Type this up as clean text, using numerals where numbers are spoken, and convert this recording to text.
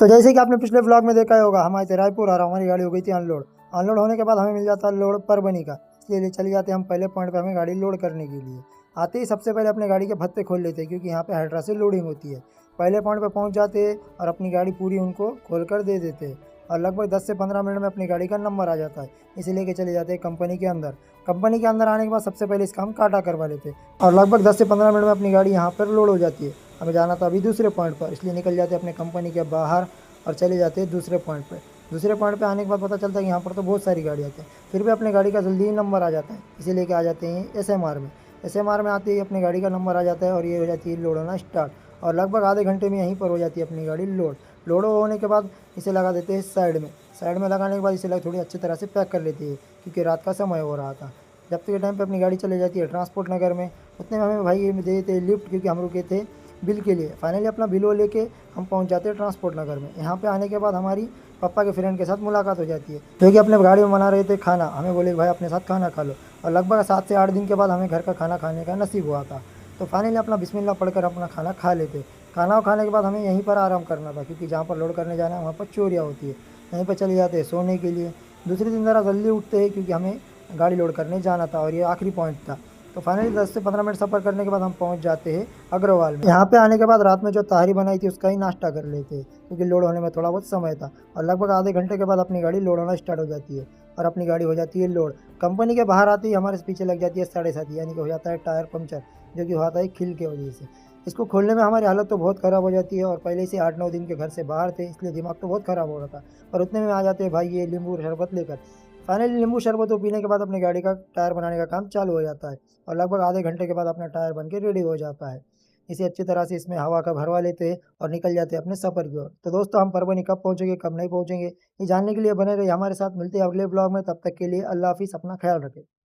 तो जैसे कि आपने पिछले ब्लॉग में देखा ही होगा, हम आए थे रायपुर और हमारी गाड़ी हो गई थी अनलोड। अनलोड होने के बाद हमें मिल जाता है लोड परबनी का, इसलिए चले जाते हैं हम पहले पॉइंट पे हमें गाड़ी लोड करने के लिए। आते ही सबसे पहले अपने गाड़ी के भत्ते खोल लेते हैं, क्योंकि यहाँ पे हाइड्रा से लोडिंग होती है। पहले पॉइंट पे पहुँच जाते हैं और अपनी गाड़ी पूरी उनको खोल कर दे देते हैं, और लगभग 10 से 15 मिनट में अपनी गाड़ी का नंबर आ जाता है। इसे लेके चले जाते हैं कंपनी के अंदर। कंपनी के अंदर आने के बाद सबसे पहले इसका हम काटा करवा लेते हैं, और लगभग 10 से 15 मिनट में अपनी गाड़ी यहाँ पर लोड हो जाती है। हमें जाना था अभी दूसरे पॉइंट पर, इसलिए निकल जाते हैं अपने कंपनी के बाहर और चले जाते हैं दूसरे पॉइंट पे। दूसरे पॉइंट पे आने के बाद पता चलता है कि यहाँ पर तो बहुत सारी गाड़ियाँ आती हैं, फिर भी अपनी गाड़ी का जल्दी ही नंबर आ जाता है। इसे लेके आ जाते हैं SMR में। SMR में आते ही अपनी गाड़ी का नंबर आ जाता है और ये हो जाती है लोड होना स्टार्ट, और लगभग आधे घंटे में यहीं पर हो जाती है अपनी गाड़ी लोड। लोड होने के बाद इसे लगा देते हैं साइड में। साइड में लगाने के बाद इसे थोड़ी अच्छी तरह से पैक कर लेती है, क्योंकि रात का समय हो रहा था। जब तक के टाइम पे अपनी गाड़ी चले जाती है ट्रांसपोर्ट नगर में, उतने में हमें भाई ये दे देते हैं लिफ्ट, क्योंकि हम रुके थे बिल के लिए। फाइनली अपना बिल वो लेके हम पहुंच जाते हैं ट्रांसपोर्ट नगर में। यहाँ पे आने के बाद हमारी पापा के फ्रेंड के साथ मुलाकात हो जाती है, जो कि अपने गाड़ी में बना रहे थे खाना। हमें बोले भाई अपने साथ खाना खा लो, और लगभग 7 से 8 दिन के बाद हमें घर का खाना खाने का नसीब हुआ था। तो फाइनली अपना बिस्मिल्लाह पढ़कर अपना खाना खा लेते। खाना खाने के बाद हमें यहीं पर आराम करना था, क्योंकि जहाँ पर लोड करने जाना है वहाँ पर चोरियाँ होती है। यहीं पर चले जाते हैं सोने के लिए। दूसरे दिन ज़रा जल्दी उठते हैं, क्योंकि हमें गाड़ी लोड करने जाना था और ये आखिरी पॉइंट था। तो फाइनली 10 से 15 मिनट सफ़र करने के बाद हम पहुंच जाते हैं अग्रवाल में। यहाँ पे आने के बाद रात में जो ताहरी बनाई थी उसका ही नाश्ता कर लेते हैं, क्योंकि लोड होने में थोड़ा बहुत समय था। और लगभग आधे घंटे के बाद अपनी गाड़ी लोड होना स्टार्ट हो जाती है, और अपनी गाड़ी हो जाती है लोड। कंपनी के बाहर आती ही हमारे पीछे लग जाती है 7:30, यानी कि हो जाता है टायर पंचर, जो कि होता है खिल के वजह से। इसको खोलने में हमारी हालत तो बहुत ख़राब हो जाती है, और पहले से 8-9 दिन के घर से बाहर थे, इसलिए दिमाग तो बहुत ख़राब हो रहा था। और उतने में आ जाते हैं भाई ये नींबू शरबत लेकर। फाइनली नींबू शरबत को पीने के बाद अपनी गाड़ी का टायर बनाने का काम चालू हो जाता है, और लगभग आधे घंटे के बाद अपना टायर बन के रेडी हो जाता है। इसे अच्छी तरह से इसमें हवा का भरवा लेते हैं और निकल जाते हैं अपने सफ़र की ओर। तो दोस्तों, हम परभनी कब पहुँचेंगे कब नहीं पहुँचेंगे, ये जानने के लिए बने रहिए हमारे साथ। मिलते हैं अगले ब्लॉग में, तब तक के लिए अल्लाह हाफिज़, अपना ख्याल रखें।